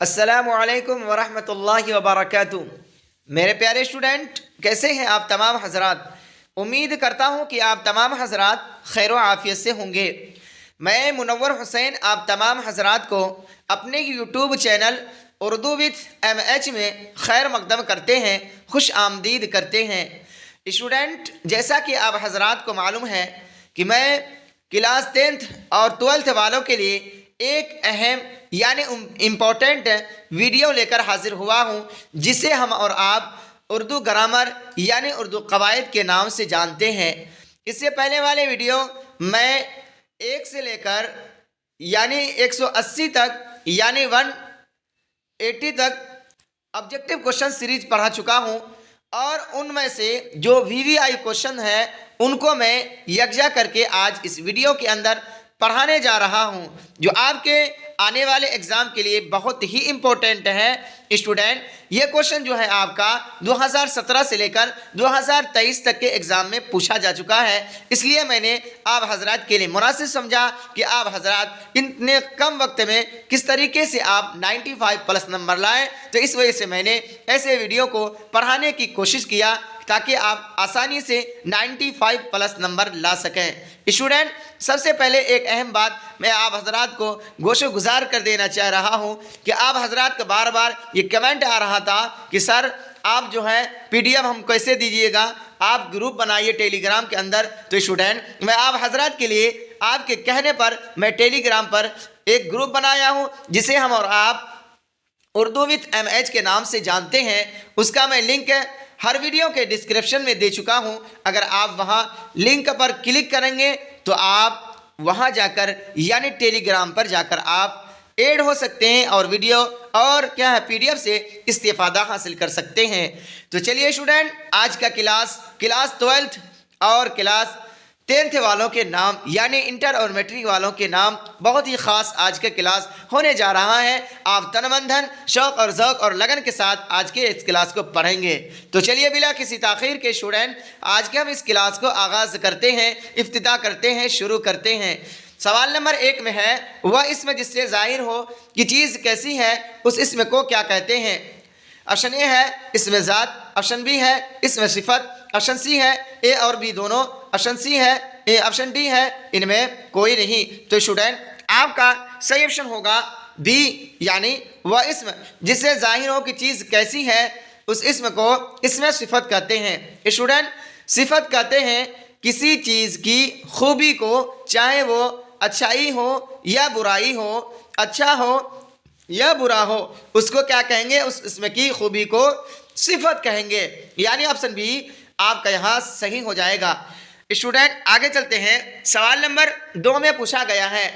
अस्सलामुअलैकुम वरहमतुल्लाहि वबरकातुहू। मेरे प्यारे स्टूडेंट, कैसे हैं आप तमाम हजरात। उम्मीद करता हूं कि आप तमाम हजरात खैर आफियत से होंगे। मैं मुनव्वर हुसैन आप तमाम हजरात को अपने YouTube channel Urdu with MH में खैर मकदम करते हैं, खुश आमदीद करते हैं। स्टूडेंट, जैसा कि आप हजरात को मालूम है कि मैं क्लास 10th और 12th वालों के लिए एक अहम यानी इम्पोर्टेंट वीडियो लेकर हाजिर हुआ हूँ, जिसे हम और आप उर्दू ग्रामर यानी उर्दू कवायद के नाम से जानते हैं। इससे पहले वाले वीडियो मैं 1 से लेकर यानी 180 तक यानी 180 तक ऑब्जेक्टिव क्वेश्चन सीरीज पढ़ा चुका हूँ, और उनमें से जो VVI क्वेश्चन है उनको मैं यकजा करके आज इस वीडियो के अंदर पढ़ाने जा रहा हूं, जो आपके आने वाले एग्ज़ाम के लिए बहुत ही इम्पोर्टेंट है। स्टूडेंट, ये क्वेश्चन जो है आपका 2017 से लेकर 2023 तक के एग्ज़ाम में पूछा जा चुका है, इसलिए मैंने आप हजरात के लिए मुनासिब समझा कि आप हजरात इतने कम वक्त में किस तरीके से आप 95+ नंबर लाएं। तो इस वजह से मैंने ऐसे वीडियो को पढ़ाने की कोशिश किया ताकि आप आसानी से 95+ नंबर ला सकें। स्टूडेंट, सबसे पहले एक अहम बात मैं आप हजरात को गोशो गुजार कर देना चाह रहा हूं कि आप हजरात का बार बार ये कमेंट आ रहा था कि सर आप जो है PDF हम कैसे दीजिएगा, आप ग्रुप बनाइए टेलीग्राम के अंदर। तो स्टूडेंट, मैं आप हजरात के लिए आपके कहने पर मैं टेलीग्राम पर एक ग्रुप बनाया हूँ, जिसे हम और आप उर्दू विथ MH के नाम से जानते हैं। उसका मैं लिंक हर वीडियो के डिस्क्रिप्शन में दे चुका हूं। अगर आप वहां लिंक पर क्लिक करेंगे तो आप वहां जाकर यानी टेलीग्राम पर जाकर आप ऐड हो सकते हैं और वीडियो और क्या है PDF से इस्तेफादा हासिल कर सकते हैं। तो चलिए स्टूडेंट, आज का क्लास 12th और क्लास 10th वालों के नाम यानी इंटर और मैट्रिक वालों के नाम बहुत ही ख़ास आज का क्लास होने जा रहा है। आप तन मन धन शौक़ और ज़ौक़ और लगन के साथ आज के इस क्लास को पढ़ेंगे। तो चलिए बिला किसी ताख़ीर के स्टूडेंट, आज के हम इस क्लास को आगाज़ करते हैं, इफ्तिताह करते हैं, शुरू करते हैं। सवाल नंबर 1 में है, वह इसमें जिससे ज़ाहिर हो कि चीज़ कैसी है उस इसम को क्या कहते हैं। ऑप्शन ए है इसमें ज़ात, ऑप्शन बी है इसमें सिफत, ऑप्शन सी है ए और बी दोनों, ऑप्शन सी है ए, ऑप्शन डी है इनमें कोई नहीं। तो स्टूडेंट, आपका सही ऑप्शन होगा बी, यानी वह इसम जिससे जाहिर हो कि चीज़ कैसी है उस इसम को इसमें सिफत कहते हैं। स्टूडेंट, सिफत कहते हैं किसी चीज़ की खूबी को, चाहे वो अच्छाई हो या बुराई हो, अच्छा हो या बुरा हो, उसको क्या कहेंगे, उस इसमें की खूबी को सिफत कहेंगे। यानी ऑप्शन बी आपका यहाँ सही हो जाएगा। स्टूडेंट, आगे चलते हैं। सवाल नंबर 2 में पूछा गया है,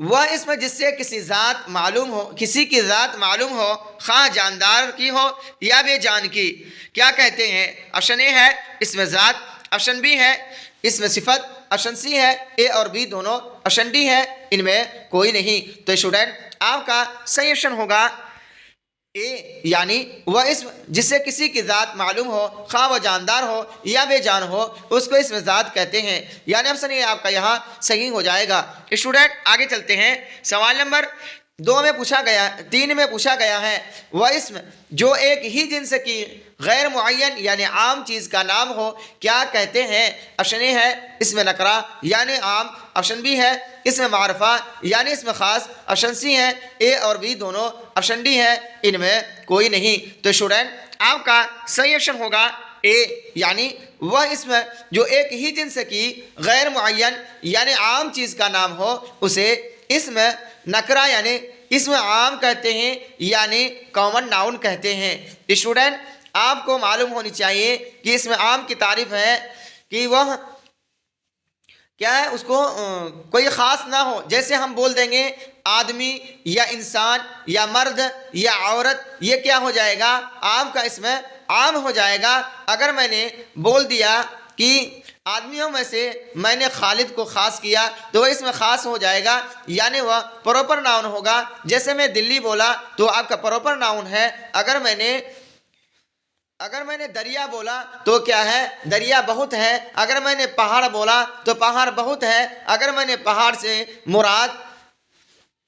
वह इसमें जिससे किसी ज़ात मालूम हो, किसी की ज़ात मालूम हो, खा जानदार की हो या बेजान की, क्या कहते हैं। ऑप्शन ए है इसमें ज़ात, ऑप्शन बी है इसमें सिफत, ऑप्शन सी है ए और बी दोनों, ऑप्शन डी है इनमें कोई नहीं। तो स्टूडेंट, आपका सही ऑप्शन होगा ए, यानी वह इसम जिससे किसी की ज़ात मालूम हो, खा वह जानदार हो या बेजान हो, उसको इसमें ज़ात कहते हैं। यानी ऑप्शन ए आपका यहाँ सही हो जाएगा। स्टूडेंट, आगे चलते हैं। सवाल नंबर 3 में पूछा गया है, वह इसम जो एक ही जिन्स की गैर मुअय्यन यानी आम चीज़ का नाम हो, क्या कहते हैं। ऑप्शन ए है इसमें नकरा यानी आम, ऑप्शन बी है इसमें मारफा यानी इसमें ख़ास, ऑप्शन सी है ए और बी दोनों, ऑप्शन डी है इनमें कोई नहीं। तो स्टूडेंट, आपका सही ऑप्शन होगा ए, यानी वह इसमें जो एक ही जिन्स की गैर मुअय्यन यानी आम चीज़ का नाम हो उसे इसमें नकरा यानी इसमें आम कहते हैं, यानी कॉमन नाउन कहते हैं। स्टूडेंट, आपको मालूम होनी चाहिए कि इसमें आम की तारीफ है कि वह क्या है, उसको कोई ख़ास ना हो। जैसे हम बोल देंगे आदमी या इंसान या मर्द या औरत, ये क्या हो जाएगा, आम का इसमें आम हो जाएगा। अगर मैंने बोल दिया कि आदमियों में से मैंने खालिद को ख़ास किया तो वह इसमें ख़ास हो जाएगा, यानी वह प्रॉपर नाउन होगा। जैसे मैं दिल्ली बोला तो आपका प्रॉपर नाउन है। अगर मैंने दरिया बोला तो क्या है, दरिया बहुत है। अगर मैंने पहाड़ बोला तो पहाड़ बहुत है। अगर मैंने पहाड़ से मुराद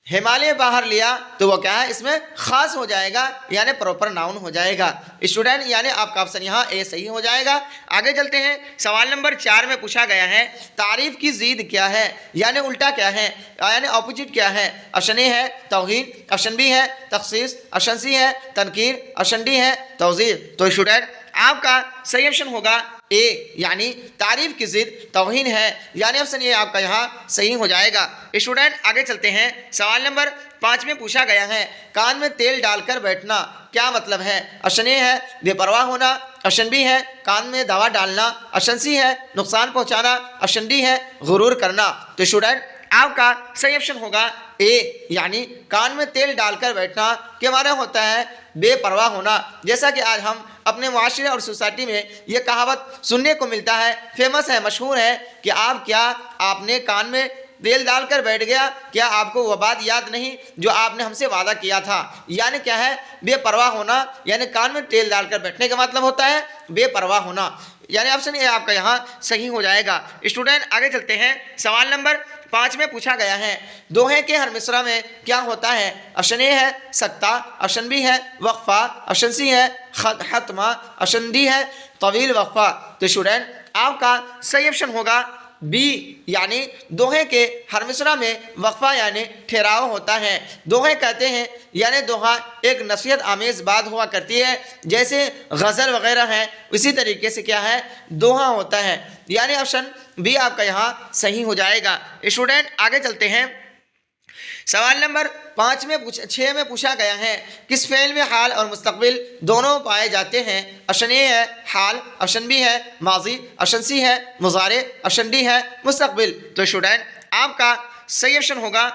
हिमालय बाहर लिया तो वो क्या है, इसमें खास हो जाएगा, यानी प्रॉपर नाउन हो जाएगा। स्टूडेंट यानी आपका ऑप्शन यहाँ ए सही हो जाएगा। आगे चलते हैं, सवाल नंबर 4 में पूछा गया है तारीफ की ज़िद क्या है, यानी उल्टा क्या है, यानी ऑपोजिट क्या है। ऑप्शन ए है तौहीन, ऑप्शन बी है तखसीस, ऑप्शन सी है तनकीर, ऑप्शन डी है तौज़ीह। तो स्टूडेंट आपका सही ऑप्शन होगा ए, यानी तारीफ की जिद तौहीन है, यानी ऑप्शन ये आपका यहाँ सही हो जाएगा। स्टूडेंट आगे चलते हैं, सवाल नंबर 5 में पूछा गया है कान में तेल डालकर बैठना क्या मतलब है। ऑप्शन ए है बेपरवाह होना, ऑप्शन बी है कान में दवा डालना, ऑप्शन सी है नुकसान पहुँचाना, ऑप्शन डी है गुरूर करना। तो स्टूडेंट आपका सही ऑप्शन होगा ए, यानी कान में तेल डालकर बैठना के माने होता है बेपरवाह होना। जैसा कि आज हम अपने माशरे और सोसाइटी में ये कहावत सुनने को मिलता है, फेमस है, मशहूर है कि आपने कान में तेल डालकर बैठ गया, क्या आपको वह बात याद नहीं जो आपने हमसे वादा किया था। यानी क्या है, बेपरवाह होना, यानी कान में तेल डालकर बैठने का मतलब होता है बेपरवाह होना, यानी ऑप्शन ए आपका यहाँ सही हो जाएगा। स्टूडेंट आगे चलते हैं, सवाल नंबर 5 में पूछा गया है दोहे के हर मिसरा में क्या होता है। ऑप्शन ए है सत्ता, ऑप्शन बी है वक्फा, ऑप्शन सी है खत्मा, ऑप्शन डी है तवील वक्फा। तो स्टूडेंट आपका सही ऑप्शन होगा बी, यानी दोहे के हर मिसरा में वक्फा यानी ठहराव होता है। दोहे कहते हैं यानी दोहा एक नसीहत आमेज बात हुआ करती है, जैसे गज़ल वगैरह है, उसी तरीके से क्या है दोहा होता है, यानी ऑप्शन बी आपका यहाँ सही हो जाएगा। स्टूडेंट आगे चलते हैं, सवाल नंबर 6 में पूछा गया है किस फेल में हाल और मुस्तकबिल दोनों पाए जाते हैं। ऑप्शन ए है हाल, ऑप्शन बी है माजी, ऑप्शन सी है मुजारे, ऑप्शन डी है मुस्तकबिल। तो स्टूडेंट आपका सही ऑप्शन होगा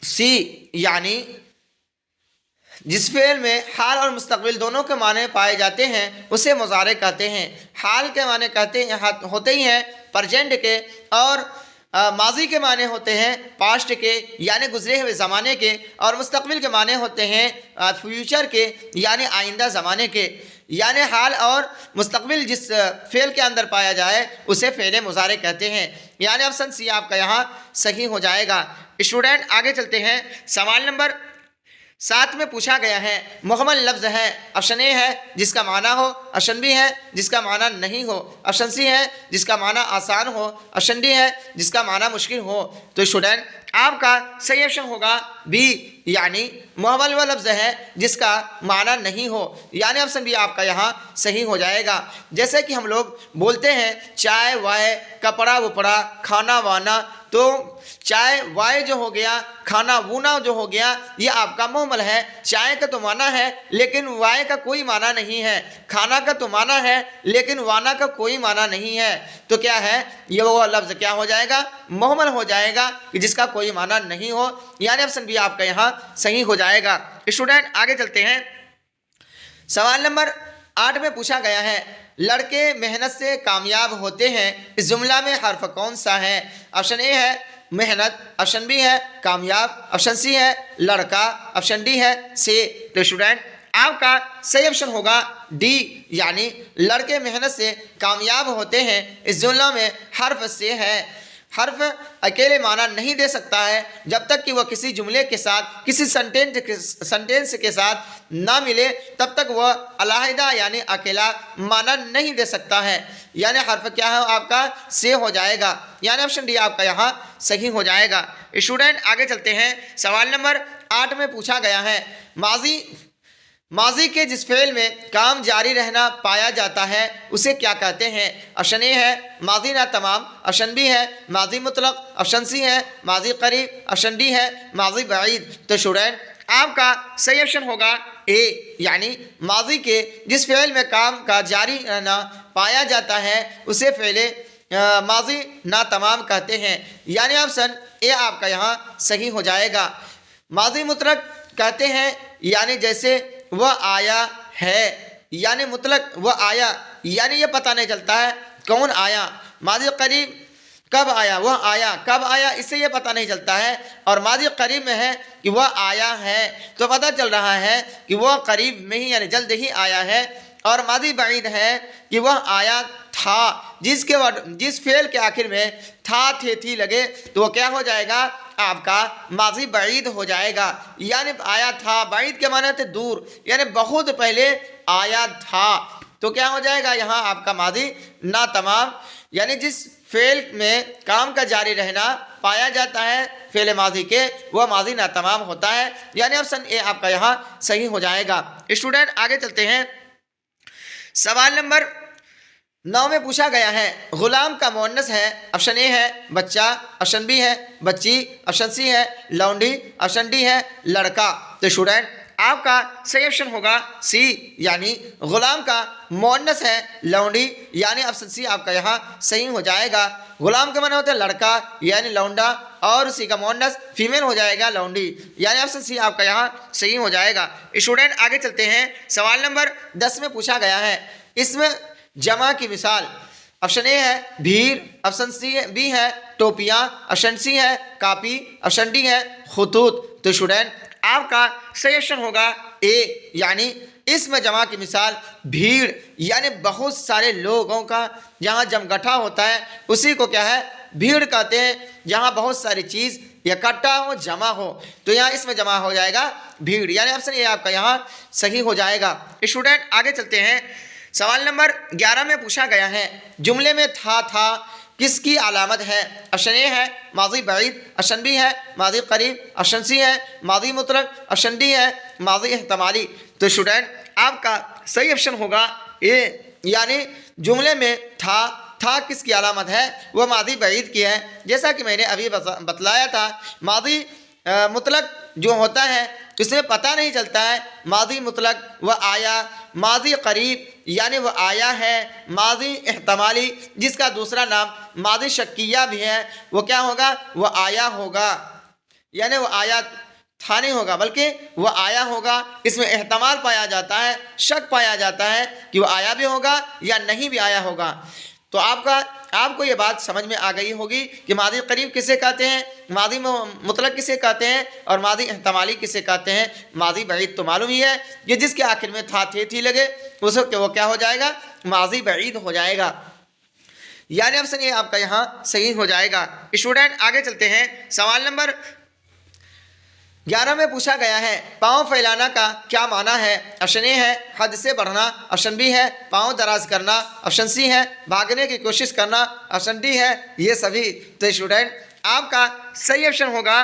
सी, यानी जिस फेल में हाल और मुस्तकबिल दोनों के माने पाए जाते हैं उसे मुजारे कहते हैं। हाल के माने कहते हैं होते ही हैं प्रेजेंट के, और माजी के माने होते हैं पास्ट के यानी गुजरे हुए ज़माने के, और मुस्तकबिल के माने होते हैं फ्यूचर के यानी आइंदा ज़माने के। यानी हाल और मुस्तकबिल जिस फेल के अंदर पाया जाए उसे फेल मुजारे कहते हैं, यानी ऑप्शन सी आपका यहाँ सही हो जाएगा। स्टूडेंट आगे चलते हैं, सवाल नंबर 7 में पूछा गया है मुहम्मल लफ्ज़ है। ऑप्शन ए है जिसका माना हो, ऑप्शन बी है जिसका माना नहीं हो, ऑप्शन सी है जिसका माना आसान हो, ऑप्शन डी है जिसका माना मुश्किल हो। तो स्टूडेंट आपका सही ऑप्शन होगा बी, यानी मुहम्मल वह लफ्ज़ है जिसका माना नहीं हो, यानी ऑप्शन बी आपका यहाँ सही हो जाएगा। जैसे कि हम लोग बोलते हैं चाय वाय, कपड़ा वपड़ा, खाना वाना, तो चाय वाय जो हो गया, खाना वूना जो हो गया, ये आपका मुहम्मल है। चाय का तो माना है लेकिन वाय का कोई माना नहीं है, खाना का तो माना है लेकिन वाना का कोई माना नहीं है। तो क्या है, ये वो लफ्ज़ क्या हो जाएगा, मुहम्मल हो जाएगा कि जिसका कोई माना नहीं हो, यानी ऑप्शन बी आपका यहाँ सही हो जाएगा। स्टूडेंट आगे चलते हैं, सवाल नंबर 8 में पूछा गया है लड़के मेहनत से कामयाब होते हैं, इस जुमला में हर्फ कौन सा है। ऑप्शन ए है मेहनत, ऑप्शन बी है कामयाब, ऑप्शन सी है लड़का, ऑप्शन डी है से। तो स्टूडेंट आपका सही ऑप्शन होगा डी, यानी लड़के मेहनत से कामयाब होते हैं, इस जुमला में हर्फ से है। हर्फ अकेले माना नहीं दे सकता है जब तक कि वह किसी जुमले के साथ, किसी सेंटेंस के साथ ना मिले, तब तक वह अलहदा यानी अकेला माना नहीं दे सकता है। यानी हर्फ क्या है आपका से हो जाएगा, यानी ऑप्शन डी आपका यहाँ सही हो जाएगा। स्टूडेंट आगे चलते हैं, सवाल नंबर 8 में पूछा गया है माजी के जिस फेल में काम जारी रहना पाया जाता है उसे क्या कहते हैं। ऑप्शन ए है माजी ना तमाम, ऑप्शन बी है माजी मुतलक, ऑप्शन सी है माजी करीब, ऑप्शन डी है माजी बईद। तो स्टूडेंट आपका सही ऑप्शन होगा ए, यानी माजी के जिस फेल में काम का जारी रहना पाया जाता है उसे फेले माजी ना तमाम कहते हैं, यानी ऑप्शन ए आपका यहाँ सही हो जाएगा। माजी मुतलक कहते हैं यानी जैसे वह आया है, यानी मुतलक वह आया, यानी ये पता नहीं चलता है कौन आया। माजी करीब कब आया, वह आया, कब आया इससे ये पता नहीं चलता है। और माजी करीब में है कि वह आया है, तो पता चल रहा है कि वह करीब में ही यानी जल्द ही आया है। और माजी बईद है कि वह आया था, जिस फेल के आखिर में था, थे, थी लगे तो वह क्या हो जाएगा, आपका माजी बईद हो जाएगा। यानी आया था, बईद के माने थे दूर, यानी बहुत पहले आया था, तो क्या हो जाएगा यहाँ आपका माजी ना तमाम। यानी जिस फेल में काम का जारी रहना पाया जाता है फेल माजी के, वह माजी ना तमाम होता है। यानी ऑप्शन ए आपका यहाँ सही हो जाएगा। स्टूडेंट आगे चलते हैं। सवाल नंबर 9 में पूछा गया है गुलाम का मुअन्नस है। ऑप्शन ए है बच्चा, ऑप्शन बी है बच्ची, ऑप्शन सी है लौंडी, ऑप्शन डी है लड़का। तो स्टूडेंट आपका सही ऑप्शन होगा सी, यानी गुलाम का मुअन्नस है लौंडी, यानी ऑप्शन सी आपका यहाँ सही हो जाएगा। गुलाम का माने होता है लड़का यानी लौंडा, और उसी का मुअन्नस फीमेल हो जाएगा लौंडी, यानी ऑप्शन सी आपका यहाँ सही हो जाएगा। स्टूडेंट आगे चलते हैं। सवाल नंबर 10 में पूछा गया है इसमें जमा की मिसाल। ऑप्शन ए है भीड़, ऑप्शन सी बी है टोपियाँ, ऑप्शन सी है कापी, ऑप्शन डी है खुतूत। तो स्टूडेंट आपका सही ऑप्शन होगा ए, यानी इसमें जमा की मिसाल भीड़, यानी बहुत सारे लोगों का जहाँ जमगठा होता है उसी को क्या है भीड़ कहते हैं। जहाँ बहुत सारी चीज़ इकट्ठा हो, जमा हो, तो यहाँ इसमें जमा हो जाएगा भीड़, यानी ऑप्शन ए आपका यहाँ सही हो जाएगा। स्टूडेंट आगे चलते हैं। सवाल नंबर 11 में पूछा गया है जुमले में था किसकी अलामत है। ऑप्शन ए है माजी बईद, ऑप्शन बी है माजी करीब, ऑप्शन सी है माजी मुतलक, ऑप्शन डी है माजी एहतमाली। तो स्टूडेंट आपका सही ऑप्शन होगा ए, यानी जुमले में था किसकी अलामत है, वह माजी बईद की है। जैसा कि मैंने अभी बतलाया था, माजी मुतलक जो होता है इसमें पता नहीं चलता है माजी मुतलक वह आया, माजी करीब यानी वह आया है, माजी एहतमाली जिसका दूसरा नाम माजी शक्किया भी है वो क्या होगा, वह आया होगा, यानी वह आया था नहीं होगा बल्कि वह आया होगा। इसमें एहतमाल पाया जाता है, शक पाया जाता है कि वह आया भी होगा या नहीं भी आया होगा। तो आपको ये बात समझ में आ गई होगी कि मादी करीब किसे कहते हैं, मादी मुतलक किसे कहते हैं और मादी एहतमाली किसे कहते हैं। मादी बईद तो मालूम ही है कि जिसके आखिर में था थे थी लगे उसको वो क्या हो जाएगा, मादी बईद हो जाएगा, यानी ऑप्शन ये आपका यहाँ सही हो जाएगा। स्टूडेंट आगे चलते हैं। सवाल नंबर 11 में पूछा गया है पाँव फैलाना का क्या माना है। ऑप्शन ए है हद से बढ़ना, ऑप्शन बी है पाँव दराज करना, ऑप्शन सी है भागने की कोशिश करना, ऑप्शन डी है ये सभी। तो स्टूडेंट आपका सही ऑप्शन होगा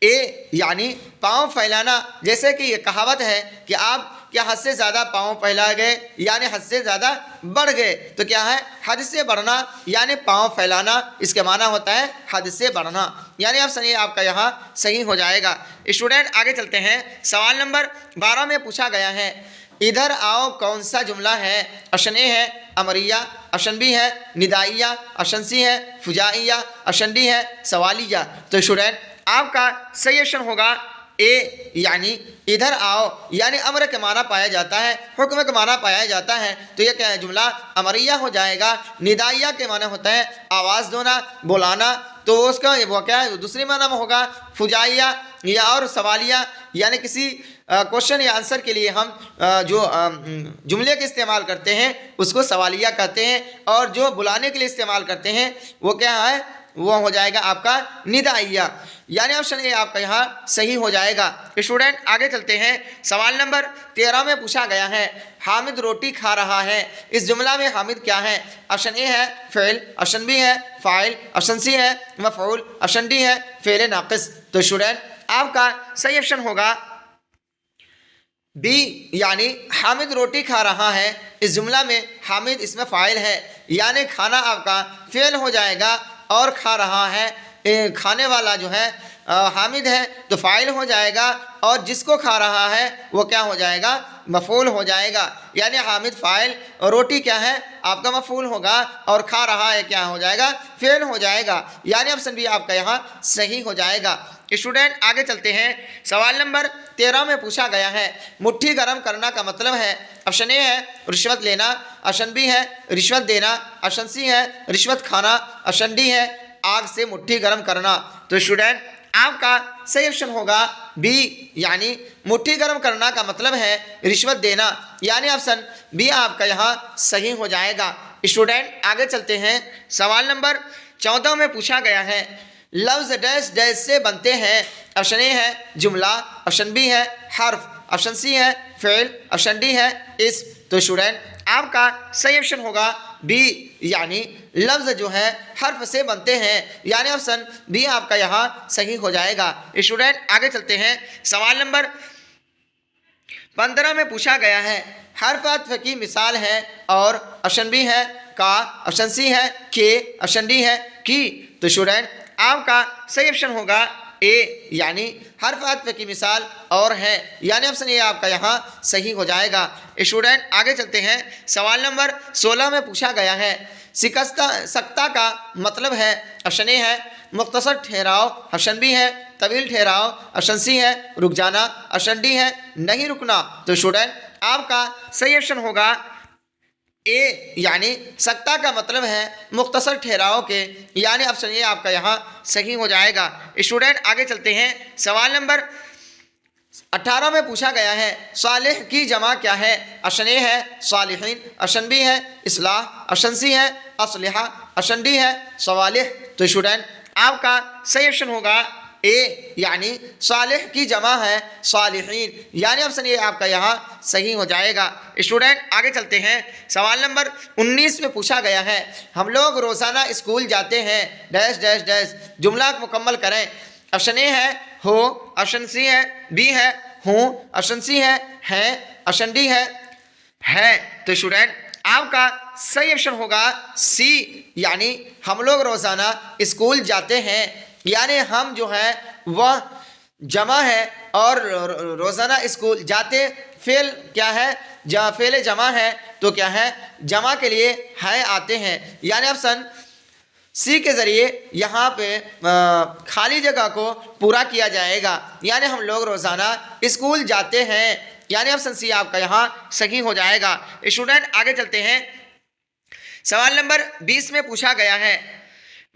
ए, यानी पाँव फैलाना। जैसे कि ये कहावत है कि आप क्या हद से ज़्यादा पाँव फैला गए यानी हद से ज़्यादा बढ़ गए, तो क्या है हद से बढ़ना यानी पाँव फैलाना, इसके माना होता है हद से बढ़ना, यानी ऑप्शन ए आपका यहाँ सही हो जाएगा। स्टूडेंट आगे चलते हैं। सवाल नंबर 12 में पूछा गया है इधर आओ कौन सा जुमला है। ऑप्शन ए है अमरिया, ऑप्शन बी है निदाइया, ऑप्शन सी है फुजाइया, ऑप्शन डी है सवालिया। तो स्टूडेंट आपका सही ऑप्शन होगा ए, यानी इधर आओ यानी अमर के माना पाया जाता है, हुक्म के माना पाया जाता है, तो यह क्या है जुमला अमरिया हो जाएगा। निदाइया के माना होता है आवाज़ देना, बुलाना, तो उसका वो क्या है दूसरे माना में होगा फुजाइया या और सवालिया, यानी किसी क्वेश्चन या आंसर के लिए हम जो जुमले के इस्तेमाल करते हैं उसको सवालिया कहते हैं, और जो बुलाने के लिए इस्तेमाल करते हैं वो क्या है, वो हो जाएगा आपका निदाइया, यानी ऑप्शन ए आपका यहाँ सही हो जाएगा। स्टूडेंट आगे चलते हैं। सवाल नंबर 13 में पूछा गया है हामिद रोटी खा रहा है। इस जुमला में हामिद क्या है। ऑप्शन ए है फ़ेल, ऑप्शन बी है फ़ाइल, ऑप्शन सी है मफ़ऊल, ऑप्शन डी है फ़ेल नाक़िस। तो स्टूडेंट आपका सही ऑप्शन होगा बी, यानी हामिद रोटी खा रहा है। इस जुमला में हामिद इसमें फ़ाइल है, यानी खाना आपका फ़ेल हो जाएगा और खा रहा है खाने वाला जो है हामिद है तो फ़ाइल हो जाएगा, और जिसको खा रहा है वो क्या हो जाएगा, मफ़ऊल हो जाएगा, यानी हामिद फ़ाइल और रोटी क्या है आपका मफ़ऊल होगा, और खा रहा है क्या हो जाएगा फ़ेल हो जाएगा, यानी ऑप्शन बी आपका यहाँ सही हो जाएगा। स्टूडेंट आगे चलते हैं। सवाल नंबर 13 में पूछा गया है, मुट्ठी गर्म करना का मतलब है। ऑप्शन ए है रिश्वत लेना, ऑप्शन बी है रिश्वत देना, ऑप्शन सी है रिश्वत खाना, ऑप्शन डी है आग से मुट्ठी गर्म करना। तो स्टूडेंट आपका सही ऑप्शन होगा बी, यानी मुट्ठी गर्म करना का मतलब है रिश्वत देना, यानी ऑप्शन बी आपका यहाँ सही हो जाएगा। स्टूडेंट आगे चलते हैं। सवाल नंबर 14 में पूछा गया है, लफ्ज डैश डैश से बनते हैं। ऑप्शन ए है जुमला, ऑप्शन बी है हर्फ, ऑप्शन सी है फेल, ऑप्शन डी है इस। तो स्टूडेंट आपका सही ऑप्शन होगा बी, यानी लफ्ज जो है हर्फ से बनते हैं, यानी ऑप्शन बी आपका यहाँ सही हो जाएगा। स्टूडेंट आगे चलते हैं। सवाल नंबर 15 में पूछा गया है, हर्फ अत्व की मिसाल है और ऑप्शन बी है का, ऑप्शन सी है के, ऑप्शन डी है की। तो स्टूडेंट आपका सही ऑप्शन होगा ए, यानी हर्फ अत्व की मिसाल और है, यानी ऑप्शन ए आपका यहाँ सही हो जाएगा। स्टूडेंट आगे चलते हैं। सवाल नंबर 16 में पूछा गया है, शिकस्ता सकता का मतलब है। ऑप्शन ए है मुख्तसर ठहराव, ऑप्शन बी है तवील ठहराव, ऑप्शन सी है रुक जाना, ऑप्शन डी है नहीं रुकना। तो स्टूडेंट आपका सही ऑप्शन होगा ए, यानी सकता का मतलब है मुख्तसर ठहराव के, यानी ऑप्शन ए आपका यहाँ सही हो जाएगा। स्टूडेंट आगे चलते हैं। सवाल नंबर 18 में पूछा गया है, सालिह की जमा क्या है। ऑप्शन ए है सालिहीन, ऑप्शन बी है इस्लाह, ऑप्शन सी है असलिहा, ऑप्शन डी है सवालिह। तो स्टूडेंट आपका सही ऑप्शन होगा ए, यानी सालिह की जमा है सालिहीन, यानी ऑप्शन ए आपका यहाँ सही हो जाएगा। स्टूडेंट आगे चलते हैं। सवाल नंबर 19 में पूछा गया है, हम लोग रोज़ाना स्कूल जाते हैं डैश डैश डैश, जुमला मुकम्मल करें। ऑप्शन ए है हो, ऑप्शन सी है बी है हूँ, ऑप्शन सी है ऑप्शन डी है। तो स्टूडेंट आपका सही ऑप्शन होगा सी, यानी हम लोग रोज़ाना स्कूल जाते हैं, यानी हम जो है वह जमा है और रोज़ाना स्कूल जाते फेल क्या है, फेल जमा है, तो क्या है जमा के लिए है आते हैं, यानी ऑप्शन सी के ज़रिए यहाँ पे खाली जगह को पूरा किया जाएगा, यानी हम लोग रोज़ाना स्कूल जाते हैं, यानी ऑप्शन सी आपका यहाँ सही हो जाएगा। स्टूडेंट आगे चलते हैं। सवाल नंबर 20 में पूछा गया है,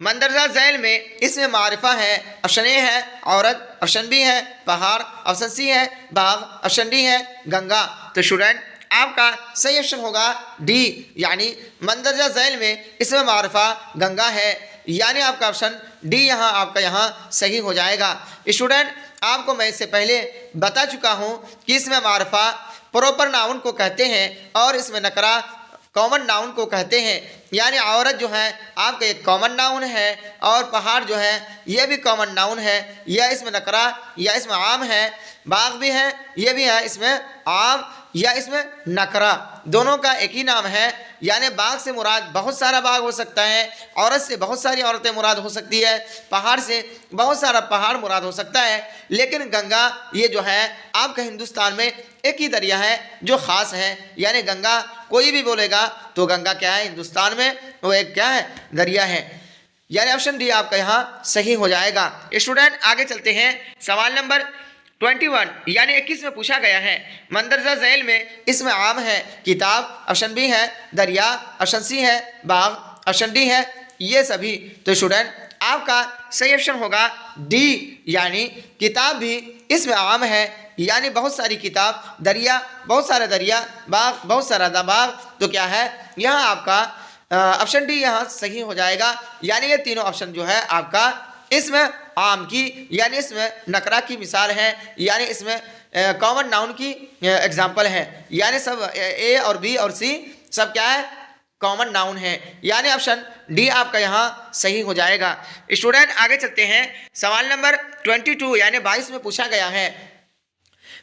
मंदरजा झैल में इसमें मारिफा है। ऑप्शन ए है औरत, ऑप्शन बी है पहाड़, ऑप्शन सी है बाग, ऑप्शन डी है गंगा। तो स्टूडेंट आपका सही ऑप्शन होगा डी, यानी मंदरजा झैल में इसमें मारिफा गंगा है, यानी आपका ऑप्शन डी यहाँ आपका यहाँ सही हो जाएगा। स्टूडेंट आपको मैं इससे पहले बता चुका हूँ कि इसमें मारिफा प्रॉपर नाउन को कहते हैं और इसमें नकरा कॉमन नाउन को कहते हैं, यानी औरत जो है आपका एक कॉमन नाउन है और पहाड़ जो है यह भी कॉमन नाउन है, यह इसमें नकरा या इसमें आम है, बाग भी है यह भी है इसमें आम या इसमें नकरा, दोनों का एक ही नाम है, यानी बाग से मुराद बहुत सारा बाग हो सकता है, औरत से बहुत सारी औरतें मुराद हो सकती है, पहाड़ से बहुत सारा पहाड़ मुराद हो सकता है, लेकिन गंगा ये जो है आपका हिंदुस्तान में एक ही दरिया है जो ख़ास है, यानी गंगा कोई भी बोलेगा तो गंगा क्या है हिंदुस्तान में वो एक क्या है दरिया है, यानी ऑप्शन डी आपका यहाँ सही हो जाएगा। स्टूडेंट आगे चलते हैं। सवाल नंबर 21 यानी 21 में पूछा गया है, मंदरजा झैल में इसमें आम है किताब, ऑप्शन बी है दरिया, ऑप्शन सी है बाग, ऑप्शन डी है ये सभी। तो स्टूडेंट आपका सही ऑप्शन होगा डी, यानी किताब भी इसमें आम है, यानी बहुत सारी किताब, दरिया बहुत सारा दरिया, बाग बहुत सारा बाग, तो क्या है यहाँ आपका ऑप्शन डी यहाँ सही हो जाएगा, यानी ये तीनों ऑप्शन जो है आपका इसमें आम की यानी इसमें नकरा की मिसाल है, यानी इसमें कॉमन नाउन की एग्जाम्पल है, यानी सब ए और बी और सी सब क्या है कॉमन नाउन है, यानी ऑप्शन डी आपका यहाँ सही हो जाएगा। स्टूडेंट आगे चलते हैं। सवाल नंबर 22 यानी 22 में पूछा गया है,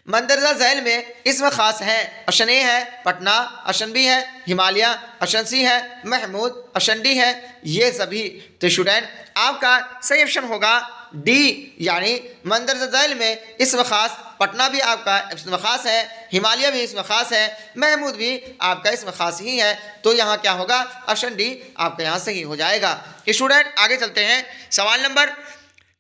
मंदरजा झैल में इसमें ख़ास है, ऑप्शन ए है पटना, ऑप्शन बी है हिमालय, ऑप्शन सी है महमूद, ऑप्शन डी है ये सभी। तो स्टूडेंट आपका सही ऑप्शन होगा डी, यानी मंदरजा झैल में इसमें ख़ास पटना भी आपका इसमें ख़ास है, हिमालय भी इसमें ख़ास है, महमूद भी आपका इसमें ख़ास ही है, तो यहाँ क्या होगा ऑप्शन डी आपका यहाँ सही हो जाएगा। स्टूडेंट आगे चलते हैं। सवाल नंबर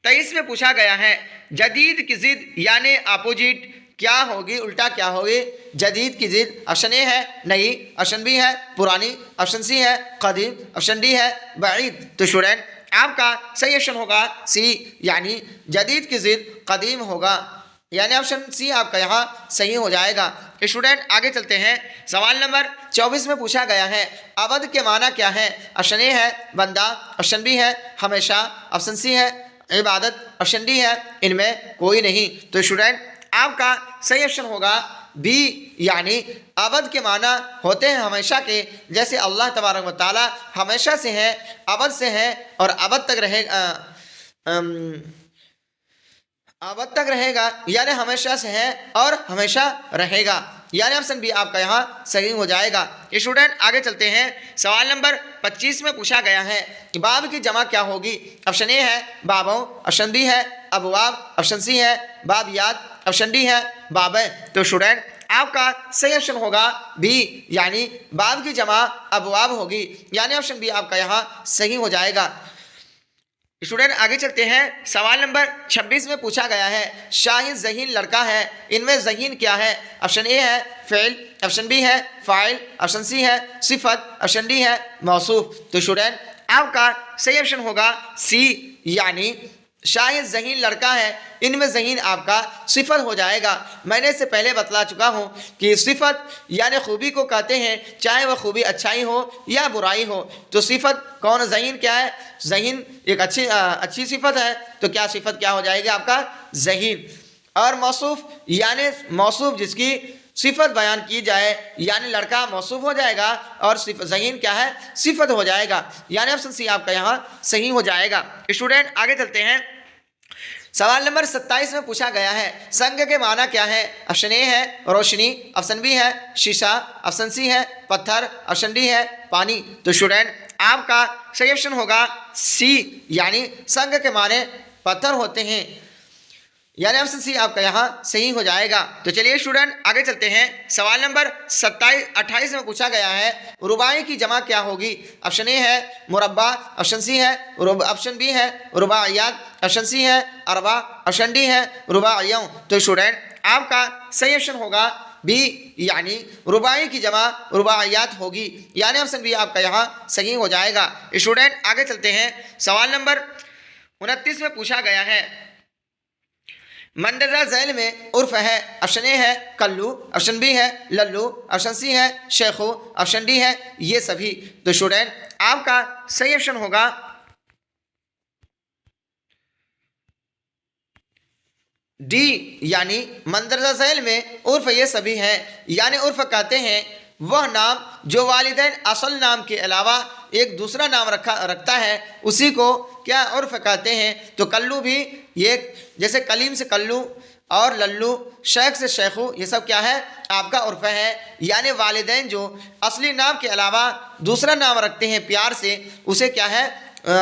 23 में पूछा गया है जदीद की जिद यानी अपोजिट क्या होगी, उल्टा क्या होगी। जदीद की जिद ऑप्शन ए है नई, ऑप्शन बी है पुरानी, ऑप्शन सी है कदीम, ऑप्शन डी है बाईद। तो स्टूडेंट आपका सही ऑप्शन होगा सी, यानी जदीद की जिद कदीम होगा, यानी ऑप्शन सी आपका यहाँ सही हो जाएगा। स्टूडेंट आगे चलते हैं, सवाल नंबर 24 में पूछा गया है अवध के माना क्या है। ऑप्शन ए है बंदा, ऑप्शन बी है हमेशा, ऑप्शन सी है इबादत, ऑप्शन डी है इनमें कोई नहीं। तो स्टूडेंट आपका सही ऑप्शन होगा बी, यानी अवध के माना होते हैं हमेशा के, जैसे अल्लाह तबारक व तआला हमेशा से है, अवध से है और अवध तक रहेगा, अवध तक रहेगा यानी हमेशा से है और हमेशा रहेगा, यानी ऑप्शन बी आपका यहाँ सही हो जाएगा। स्टूडेंट आगे चलते हैं, सवाल नंबर 25 में पूछा गया है कि बाब की जमा क्या होगी। ऑप्शन ए है बाबों, ऑप्शन बी है अबवाब, ऑप्शन सी है बाबियात, ऑप्शन डी है बाबे। तो स्टूडेंट आपका सही ऑप्शन होगा बी, यानी बाब की जमा अबवाब होगी, यानी ऑप्शन बी आपका यहाँ सही हो जाएगा। स्टूडेंट आगे चलते हैं, सवाल नंबर 26 में पूछा गया है शाहिद ज़हीन लड़का है, इनमें ज़हीन क्या है। ऑप्शन ए है फ़ेल, ऑप्शन बी है फ़ाइल, ऑप्शन सी है सिफत, ऑप्शन डी है मौसूफ। तो स्टूडेंट आपका सही ऑप्शन होगा सी, यानी शाहिद ज़हीन लड़का है, इनमें ज़हीन आपका सिफत हो जाएगा। मैंने इससे पहले बतला चुका हूँ कि सिफत यानी खूबी को कहते हैं, चाहे वह खूबी अच्छाई हो या बुराई हो। तो सिफत कौन, ज़हीन क्या है, ज़हीन एक अच्छी सिफत है, तो क्या सिफत क्या हो जाएगी आपका ज़हीन। और मौसूफ यानी मौसूफ जिसकी सिफत बयान की जाए, यानी लड़का मौसूफ हो जाएगा और ज़हीन क्या है सिफत हो जाएगा, यानी ऑप्शन सी आपका यहाँ सही हो जाएगा। स्टूडेंट आगे चलते हैं, सवाल नंबर 27 में पूछा गया है संग के माना क्या है। ऑप्शन ए है रोशनी, ऑप्शन बी है शीशा, ऑप्शन सी है पत्थर, ऑप्शन डी है पानी। तो स्टूडेंट आपका सही ऑप्शन होगा सी, यानी संग के माने पत्थर होते हैं, यानी ऑप्शन सी आपका यहाँ सही हो जाएगा। तो चलिए स्टूडेंट आगे चलते हैं, सवाल नंबर 28 में पूछा गया है रुबाई की जमा क्या होगी। ऑप्शन ए है मुरब्बा, ऑप्शन सी है ऑप्शन बी है रुबाइयात, ऑप्शन सी है अरबा, ऑप्शन डी है रुबाइयों। तो स्टूडेंट आपका सही ऑप्शन होगा बी, यानी रुबाई की जमा रुबाइयात होगी, यानी ऑप्शन बी आपका यहाँ सही हो जाएगा। स्टूडेंट आगे चलते हैं, सवाल नंबर 29 में पूछा गया है मंदरजा झैल में उर्फ है। ऑप्शन ए है कल्लू, ऑप्शन बी है लल्लू, ऑप्शन सी है शेखू, ऑप्शन डी है ये सभी। तो स्टूडेंट आपका सही ऑप्शन होगा डी, यानी मंदरजा झैल में उर्फ ये सभी हैं, यानी उर्फ कहते हैं वह नाम जो वालिदैन असल नाम के अलावा एक दूसरा नाम रखता है, उसी को क्या उर्फ कहते हैं। तो कल्लू भी ये, जैसे कलीम से कल्लू और लल्लू, शेख से शेखू, ये सब क्या है आपका उर्फ है, यानी वालिदैन जो असली नाम के अलावा दूसरा नाम रखते हैं प्यार से, उसे क्या है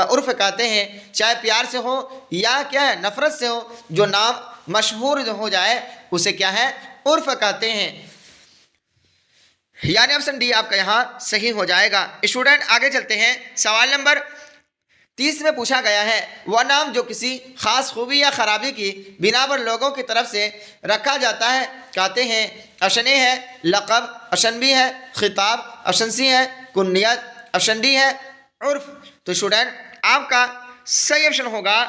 उर्फ कहते हैं। चाहे प्यार से हो या क्या है नफरत से हो, जो नाम मशहूर हो जाए उसे क्या है उर्फ कहते हैं, यानी ऑप्शन डी आपका यहाँ सही हो जाएगा। स्टूडेंट आगे चलते हैं, सवाल नंबर 30 में पूछा गया है वह नाम जो किसी खास खूबी या खराबी की बिना पर लोगों की तरफ से रखा जाता है कहते हैं। ऑप्शन ए है लक़ब, ऑप्शन बी है खिताब, ऑप्शन सी है कुन्नियत, ऑप्शन डी है उर्फ। तो स्टूडेंट आपका सही ऑप्शन होगा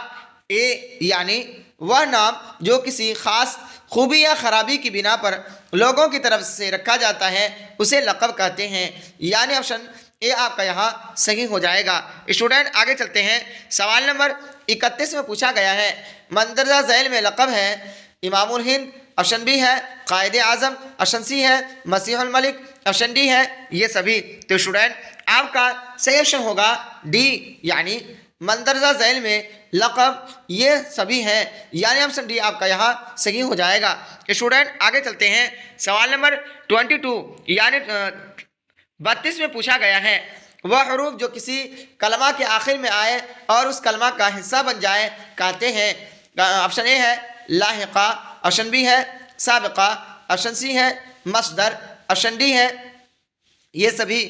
ए, यानी वह नाम जो किसी खास खूबी या खराबी की बिना पर लोगों की तरफ से रखा जाता है उसे लक़ब कहते हैं, यानी ऑप्शन ए आपका यहाँ सही हो जाएगा। स्टूडेंट आगे चलते हैं, सवाल नंबर 31 में पूछा गया है मंदरजा झैल में लक़ब है इमामुल हिंद, ऑप्शन बी है कायदे आज़म, ऑप्शन सी है मसीहुल मलिक, ऑप्शन डी है ये सभी। तो स्टूडेंट आपका सही ऑप्शन होगा डी, यानी मंदरजा झैल में लक़ब ये सभी हैं, यानी ऑप्शन डी आपका यहाँ सही हो जाएगा। स्टूडेंट आगे चलते हैं, सवाल नंबर 22 यानी 32 में पूछा गया है वह हरूफ जो किसी कलमा के आखिर में आए और उस कलमा का हिस्सा बन जाए कहते हैं। ऑप्शन ए है लाहिक़ा, ऑप्शन बी है साबिक़ा, ऑप्शन सी है मसदर, ऑप्शन डी है ये सभी।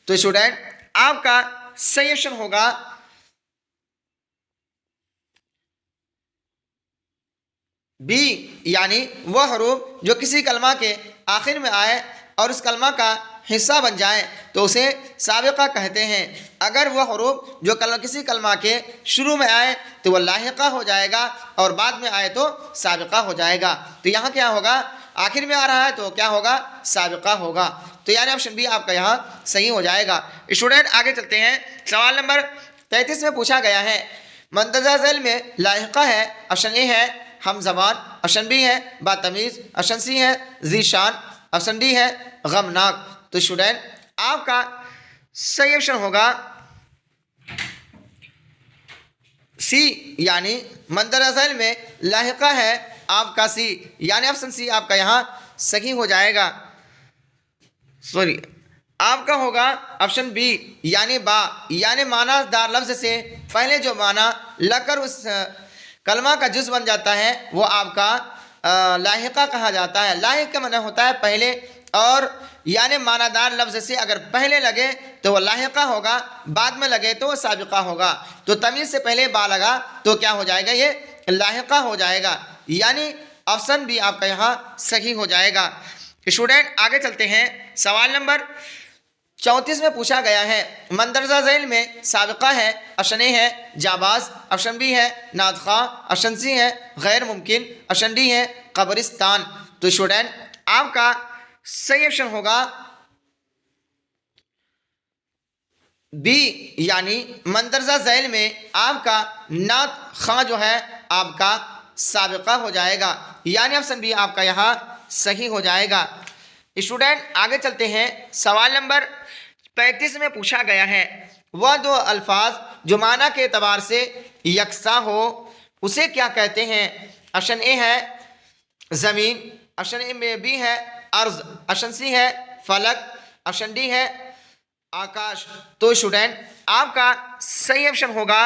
तो स्टूडेंट आपका सही ऑप्शन होगा बी यानी वह हरूफ जो किसी कलमा के आखिर में आए और उस कलमा का हिस्सा बन जाए तो उसे साबिक़ा कहते हैं। अगर वह हरूफ जो किसी कलमा के शुरू में आए तो वह लाहिक़ा हो जाएगा और बाद में आए तो साबिक़ा हो जाएगा। तो यहाँ क्या होगा, आखिर में आ रहा है तो क्या होगा, साबिक़ा होगा। तो यानी ऑप्शन बी आपका यहाँ सही हो जाएगा। स्टूडेंट आगे चलते हैं। सवाल नंबर 33 में पूछा गया है मंतज़ा ज़ैल में लाहिक़ा है। ऑप्शन ए है हम ज़बान, ऑप्शन बी है बातमीज़, ऑप्शन सी है ज़ीशान, ऑप्शन डी है गमनाक। तो स्टूडेंट आपका सही ऑप्शन होगा सी यानी मंतज़ा ज़ैल में लाहिक़ा है आपका सी, यानी ऑप्शन सी आपका यहाँ सही हो जाएगा। सॉरी, आपका होगा ऑप्शन बी यानी बा, यानी मानादार लफ्ज़ से पहले जो माना लगकर उस कलमा का जुज़ बन जाता है वो आपका लाहिक़ा कहा जाता है। लाहिक़ का माना होता है पहले, और यानी मानादार लफ्ज़ से अगर पहले लगे तो वह लाहिक़ा होगा, बाद में लगे तो वह साबिक़ा होगा। तो तमीज़ से पहले बा लगा तो क्या हो जाएगा, ये लाहिक़ा हो जाएगा, यानी ऑप्शन बी आपका यहाँ सही हो जाएगा। स्टूडेंट आगे चलते हैं। सवाल नंबर 34 में पूछा गया है मंतज़ा ज़ैल में साबिक़ा है। ऑप्शन ए है जाबाज, ऑप्शन बी है नादख़ा, ऑप्शन सी है गैर मुमकिन, ऑप्शन डी है कब्रिस्तान। तो स्टूडेंट आपका सही ऑप्शन होगा बी यानी मंतज़ा ज़ैल में आपका नादख़ा जो है आपका साबिक़ा हो जाएगा, यानी ऑप्शन बी आपका यहाँ सही हो जाएगा। स्टूडेंट आगे चलते हैं। सवाल नंबर 35 में पूछा गया है वह दो अल्फाज जो माना के एतबार से यकसा हो उसे क्या कहते हैं। ऑप्शन ए है ज़मीन, ऑप्शन ए में बी है अर्ज़, ऑप्शन सी है फलक, ऑप्शन डी है आकाश। तो स्टूडेंट आपका सही ऑप्शन होगा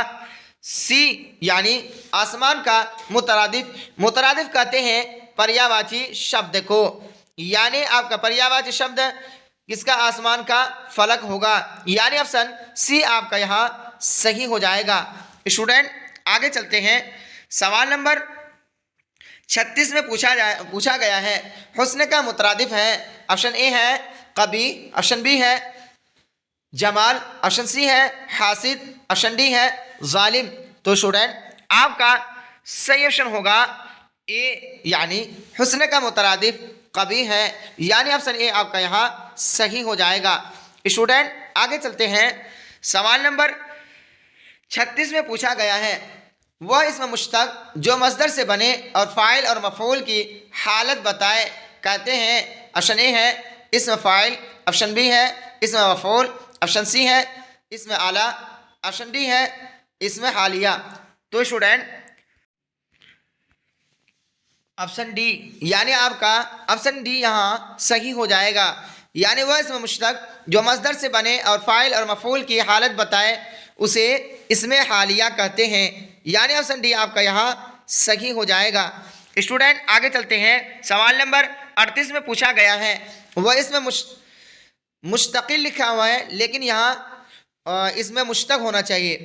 सी यानी आसमान का मुतरादिफ। मुतरादिफ कहते हैं पर्यायवाची शब्द को, यानी आपका पर्यायवाची शब्द किसका, आसमान का फलक होगा, यानी ऑप्शन सी आपका यहाँ सही हो जाएगा। स्टूडेंट आगे चलते हैं। सवाल नंबर 36 में पूछा गया है हुस्न का मुतरादिफ है। ऑप्शन ए है कबी, ऑप्शन बी है जमाल, ऑप्शन सी है हासिद, ऑप्शन डी है जालिम। तो स्टूडेंट आपका सही ऑप्शन होगा ए यानी हुस्न का मुतरादिफ कबी है, यानी ऑप्शन ए आपका यहाँ सही हो जाएगा। स्टूडेंट आगे चलते हैं। सवाल नंबर 36 में पूछा गया है वह इसमें मुश्तक जो मस्दर से बने और फ़ाइल और मफ़ऊल की हालत बताए कहते हैं। ऑप्शन ए है इसमें फ़ाइल, ऑप्शन बी है इसमें मफ़ऊल, ऑप्शन सी है इसमें आला, ऑप्शन डी है इसमें हालिया। तो स्टूडेंट ऑप्शन डी यानी आपका ऑप्शन डी यहाँ सही हो जाएगा, यानी वह इसमें मुश्तक जो मस्दर से बने और फ़ाइल और मफ़ऊल की हालत बताए उसे इसमें हालिया कहते हैं, यानी ऑप्शन डी आपका यहाँ सही हो जाएगा। स्टूडेंट आगे चलते हैं। सवाल नंबर 38 में पूछा गया है वह इसमें मुस्तकिल लिखा हुआ है लेकिन यहाँ इसमें मुश्तक होना चाहिए,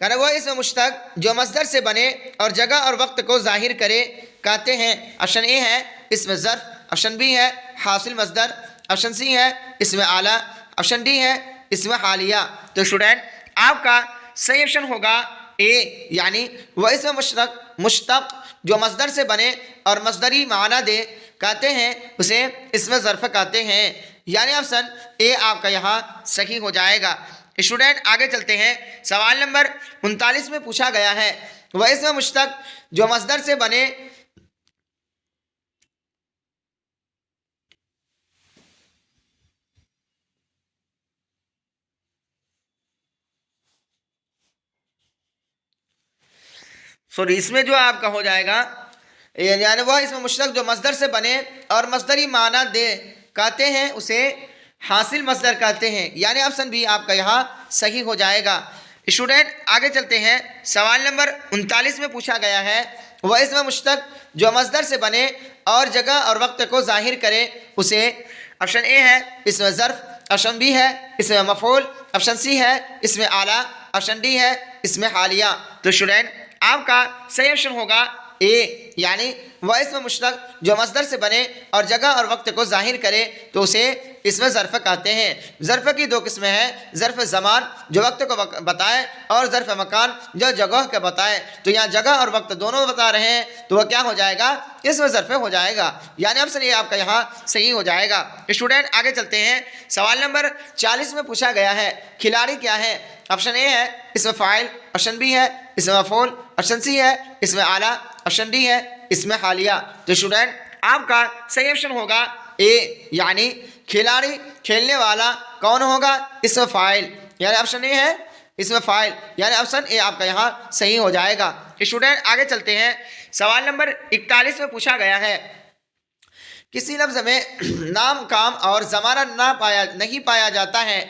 कहना वह इसमें मुश्तक जो मस्दर से बने और जगह और वक्त को जाहिर करे कहते हैं। ऑप्शन ए है इसमें ज़र्फ़, ऑप्शन बी है हासिल मस्दर, ऑप्शन सी है इसमें आला, ऑप्शन डी है इसमें हालिया। तो स्टूडेंट आपका सही ऑप्शन होगा ए यानी वह इसमें मुश्तक जो मस्दर से बने और मस्दरी माना दे कहते हैं उसे इसमें ज़र्फ़ कहते हैं, यानी ऑप्शन ए आपका यहाँ सही हो जाएगा। स्टूडेंट आगे चलते हैं। सवाल नंबर 39 में पूछा गया है वह इसमें मुश्तक जो मस्दर से बने इसमें जो आपका हो जाएगा यानी वह इसमें मुश्तक जो मस्दर से बने और मस्दरी माना दे कहते हैं उसे हासिल मस्दर कहते हैं, यानी ऑप्शन बी आपका यहाँ सही हो जाएगा। स्टूडेंट आगे चलते हैं। सवाल नंबर 39 में पूछा गया है वह इसमें मुश्तक जो मस्दर से बने और जगह और वक्त को जाहिर करे उसे ऑप्शन ए है इसमें ज़र्फ़, ऑप्शन बी है इसमें मफ़ऊल, ऑप्शन सी है इसमें आला, ऑप्शन डी है इसमें हालिया। तो स्टूडेंट आपका सही ऑप्शन होगा ए यानी वह इसम मुश्तक जो मसदर से बने और जगह और वक्त को जाहिर करे तो उसे इसमें ज़र्फ़ कहते हैं। ज़र्फ़ की दो किस्में हैं, ज़र्फ़ ज़मान जो वक्त को बताए और ज़र्फ़ मकान जो जगह को बताए। तो यहाँ जगह और वक्त दोनों बता रहे हैं तो वह क्या हो जाएगा, इसमें ज़र्फ़ हो जाएगा, यानी ऑप्शन ये आपका यहाँ सही हो जाएगा। स्टूडेंट आगे चलते हैं। सवाल नंबर 40 में पूछा गया है खिलाड़ी क्या है। ऑप्शन ए है इसमें फ़ाइल, ऑप्शन बी है इसमें मफ़ऊल, ऑप्शन सी है इसमें आला, ऑप्शन डी है इसमें हालिया। तो स्टूडेंट आपका सही ऑप्शन होगा ए, यानी खिलाड़ी खेलने वाला कौन होगा, इसमें फ़ाइल, यानी ऑप्शन ए है इसमें फ़ाइल, यानी ऑप्शन ए आपका यहाँ सही हो जाएगा। स्टूडेंट आगे चलते हैं। सवाल नंबर 41 में पूछा गया है किसी लफ्ज़ में नाम, काम और ज़माना नहीं पाया जाता है।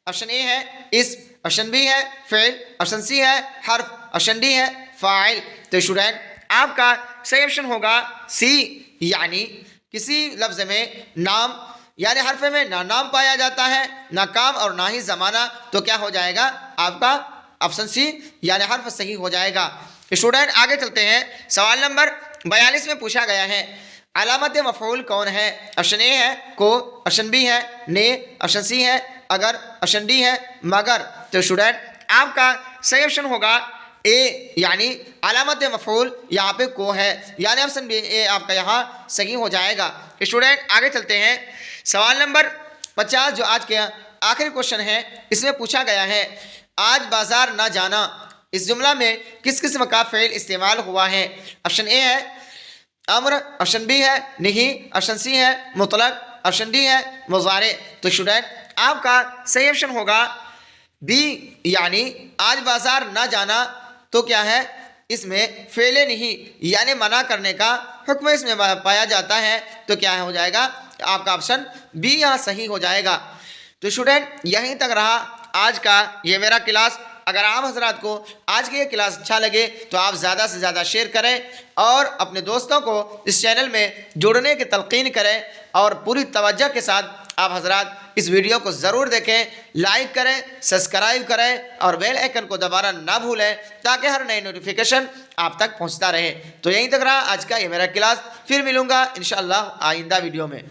ऑप्शन ए है इस, ऑप्शन बी है फ़ेल, ऑप्शन सी है हर्फ, ऑप्शन डी है फ़ाइल। तो स्टूडेंट आपका सही ऑप्शन होगा सी, यानी किसी लफ्ज़ में नाम यानी हर्फ में ना नाम पाया जाता है, ना काम और ना ही ज़माना, तो क्या हो जाएगा आपका ऑप्शन सी यानी हर्फ सही हो जाएगा। स्टूडेंट आगे चलते हैं। सवाल नंबर 42 में पूछा गया है अलामत मफ़ऊल कौन है। ऑप्शन ए है को, ऑप्शन बी है ने, ऑप्शन सी है अगर, ऑप्शन डी है मगर। तो स्टूडेंट आपका सही ऑप्शन होगा ए, यानी अलामत मफ़ऊल यहाँ पे को है, यानी ऑप्शन बी ए आपका यहाँ सही हो जाएगा। स्टूडेंट आगे चलते हैं। सवाल नंबर 50 जो आज के आखिरी क्वेश्चन है, इसमें पूछा गया है आज बाजार ना जाना, इस जुमला में किस किस्म का फ़ेल इस्तेमाल हुआ है। ऑप्शन ए है अम्र, ऑप्शन बी है नहीं, ऑप्शन सी है मुतलक, ऑप्शन डी है मुज़ारे। तो स्टूडेंट आपका सही ऑप्शन होगा बी, यानी आज बाजार ना जाना, तो क्या है इसमें फ़ेले नहीं यानी मना करने का हुक्म इसमें पाया जाता है, तो क्या हो जाएगा आपका ऑप्शन बी यहाँ सही हो जाएगा। तो स्टूडेंट यहीं तक रहा आज का ये मेरा क्लास। अगर आप हजरात को आज की ये क्लास अच्छा लगे तो आप ज़्यादा से ज़्यादा शेयर करें और अपने दोस्तों को इस चैनल में जुड़ने की तलकीन करें और पूरी तवज्जो के साथ आप हजरात इस वीडियो को ज़रूर देखें, लाइक करें, सब्सक्राइब करें और बेल आइकन को दबाना ना भूलें ताकि हर नई नोटिफिकेशन आप तक पहुंचता रहे। तो यहीं तक रहा आज का ये मेरा क्लास, फिर मिलूँगा इंशाअल्लाह आइंदा वीडियो में।